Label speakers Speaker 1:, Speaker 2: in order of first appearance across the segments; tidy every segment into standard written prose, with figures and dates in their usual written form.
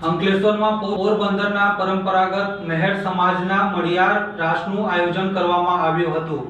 Speaker 1: અંકલેશ્વરમાં પોરબંદરના પરંપરાગત મહેર સમાજના મળિયાર રાસનું આયોજન કરવામાં આવ્યું હતું।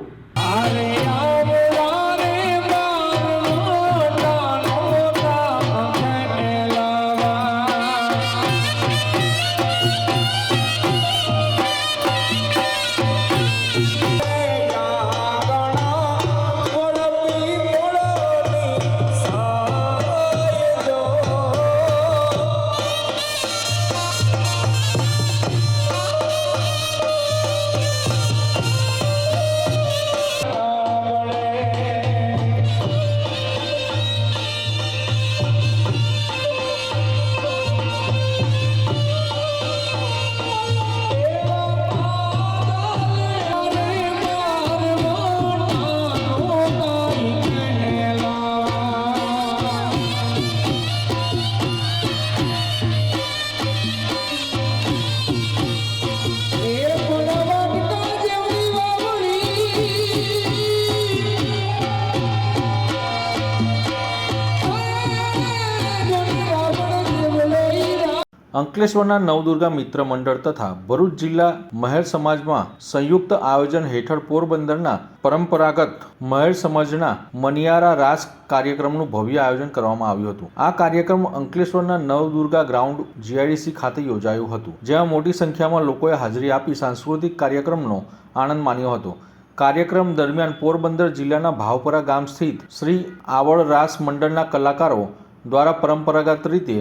Speaker 2: અંકલેશ્વરના નવદુર્ગા મિત્ર મંડળ તથા ભરૂચ જિલ્લા મહેર સમાજમાં સંયુક્ત આયોજન હેઠળ પોરબંદરના પરંપરાગત મહેર સમાજના મનિયારા રાસ કાર્યક્રમનું ભવ્ય આયોજન કરવામાં આવ્યું હતું। આ કાર્યક્રમ અંકલેશ્વરના નવદુર્ગા ગ્રાઉન્ડ GIDC ખાતે યોજાયું હતું, જ્યાં મોટી સંખ્યામાં લોકોએ હાજરી આપી સાંસ્કૃતિક કાર્યક્રમનો આનંદ માણ્યો હતો। કાર્યક્રમ દરમિયાન પોરબંદર જિલ્લાના ભાવપરા ગામ સ્થિત શ્રી આવડ રાસ મંડળના કલાકારો દ્વારા પરંપરાગત રીતે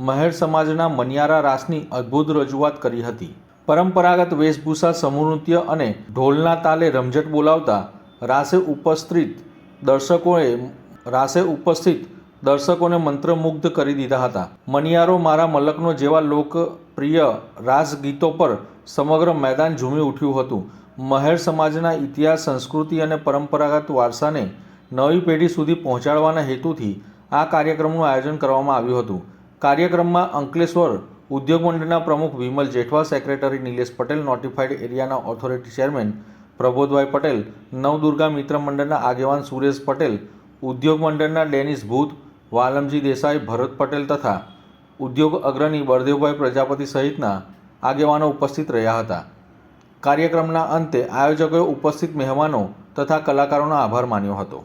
Speaker 2: મહેર સમાજના મનિયારા રાસની અદ્ભુત રજૂઆત કરી હતી। પરંપરાગત વેશભૂષા, સમૂહ નૃત્ય અને ઢોલના તાલે રમઝટ બોલાવતા રાસે ઉપસ્થિત દર્શકોને મંત્રમુગ્ધ કરી દીધા હતા। મનિયારો મારા મલકનો જેવા લોકપ્રિય રાસ ગીતો પર સમગ્ર મેદાન ઝૂમી ઉઠ્યું હતું। મહેર સમાજના ઇતિહાસ, સંસ્કૃતિ અને પરંપરાગત વારસાને નવી પેઢી સુધી પહોંચાડવાના હેતુથી આ કાર્યક્રમનું આયોજન કરવામાં આવ્યું હતું। કાર્યક્રમમાં અંકલેશ્વર ઉદ્યોગ મંડળના પ્રમુખ વિમલ જેઠવા, સેક્રેટરી નિલેશ પટેલ, નોટિફાઈડ એરિયાના ઓથોરિટી ચેરમેન પ્રબોધભાઈ પટેલ, નવદુર્ગા મિત્ર મંડળના આગેવાન સુરેશ પટેલ, ઉદ્યોગ મંડળના ડેનિસ ભૂત, વાલમજી દેસાઈ, ભરત પટેલ તથા ઉદ્યોગ અગ્રણી બળદેવભાઈ પ્રજાપતિ સહિતના આગેવાનો ઉપસ્થિત રહ્યા હતા। કાર્યક્રમના અંતે આયોજકોએ ઉપસ્થિત મહેમાનો તથા કલાકારોનો આભાર માન્યો હતો।